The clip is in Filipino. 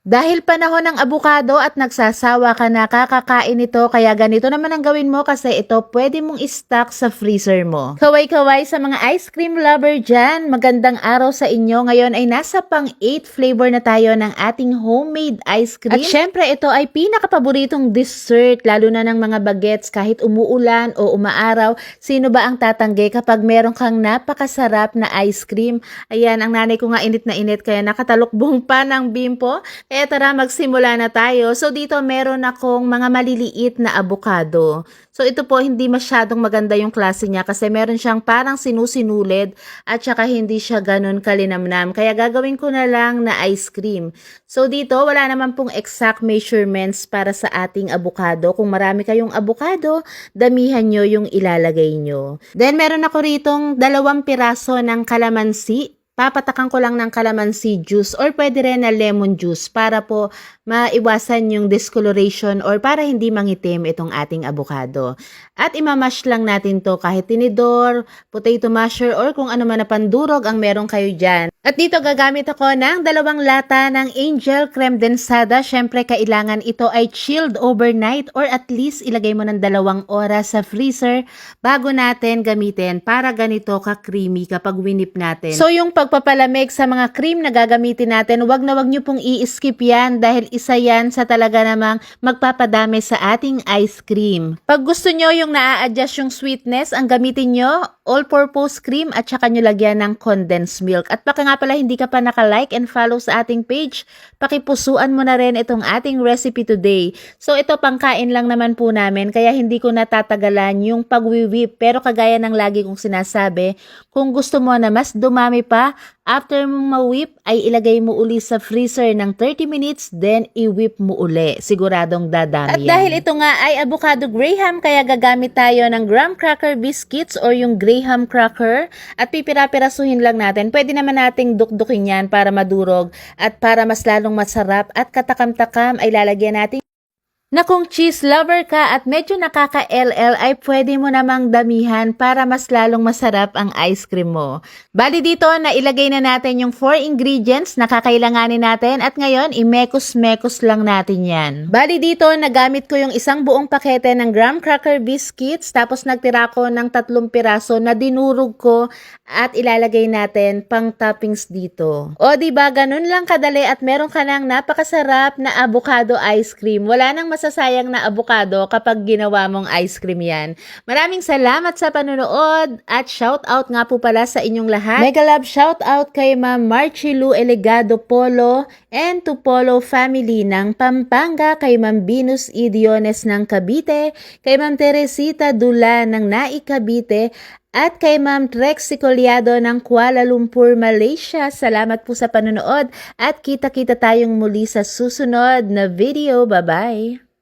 Dahil panahon ng abukado at nagsasawa ka na kakakain ito, kaya ganito naman ang gawin mo kasi ito pwede mong i-stock sa freezer mo. Kaway-kaway sa mga ice cream lover dyan, magandang araw sa inyo. Ngayon ay nasa pang 8 flavor na tayo ng ating homemade ice cream. At syempre ito ay pinakapaboritong dessert, lalo na ng mga bagets kahit umuulan o umaaraw. Sino ba ang tatanggi kapag meron kang napakasarap na ice cream? Ayan, ang nanay ko nga init na init kaya nakatalukbong pa ng bimpo. Kaya tara magsimula na tayo. So dito meron akong mga maliliit na avocado. So ito po hindi masyadong maganda yung klase niya kasi meron siyang parang sinusinulid at saka hindi siya ganun kalinamnam. Kaya gagawin ko na lang na ice cream. So dito wala naman pong exact measurements para sa ating avocado. Kung marami kayong avocado, damihan nyo yung ilalagay nyo. Then meron ako ritong 2 piraso ng kalamansi. Papatakan ko lang ng calamansi juice or pwede rin na lemon juice para po maiwasan yung discoloration or para hindi mangitim itong ating avocado. At imamash lang natin to kahit tinidor, potato masher or kung ano man na pandurog ang meron kayo dyan. At dito gagamit ako ng 2 lata ng Angel Creme Densada. Syempre kailangan ito ay chilled overnight or at least ilagay mo ng 2 oras sa freezer bago natin gamitin para ganito ka-creamy kapag winip natin. So yung pagpapalamig sa mga cream na gagamitin natin, wag nyo pong i-skip yan dahil isa yan sa talaga namang magpapadami sa ating ice cream. Pag gusto nyo yung naa-adjust yung sweetness, ang gamitin nyo all-purpose cream at saka nyo lagyan ng condensed milk. At baka nga pala hindi ka pa naka-like and follow sa ating page, pakipusuan mo na rin itong ating recipe today. So ito pangkain lang naman po namin kaya hindi ko natatagalan yung pag-whip. Pero kagaya ng lagi kong sinasabi, kung gusto mo na mas dumami pa, after mong ma-whip ay ilagay mo uli sa freezer ng 30 minutes then i-whip mo uli. Siguradong dadami yan. At dahil ito nga ay avocado graham kaya gagamit tayo ng graham cracker biscuits or yung graham cracker at pipira-pirasuhin lang natin. Pwede naman nating dukdukin yan para madurog at para mas lalong masarap at katakam-takam ay lalagyan natin na kung cheese lover ka at medyo nakaka-LL ay pwede mo namang damihan para mas lalong masarap ang ice cream mo. Bali dito na ilagay na natin yung 4 ingredients na kakailanganin natin at ngayon imekos-mekos lang natin yan. Bali dito nagamit ko yung isang buong pakete ng graham cracker biscuits tapos nagtira ko ng 3 piraso na dinurog ko at ilalagay natin pang toppings dito. O diba ganun lang kadali at meron ka ng napakasarap na avocado ice cream. Wala nang masasayang na avocado kapag ginawa mong ice cream yan. Maraming salamat sa panonood at shout out nga po pala sa inyong lahat. Mega love shout out kay Ma'am Marchilu Elegado Polo and to Polo family ng Pampanga, kay Ma'am Venus Idiones ng Cavite, kay Ma'am Teresita Dula ng Nai Cavite, at kay Ma'am Trexie Collado ng Kuala Lumpur, Malaysia. Salamat po sa panonood at kita-kita tayong muli sa susunod na video. Bye-bye!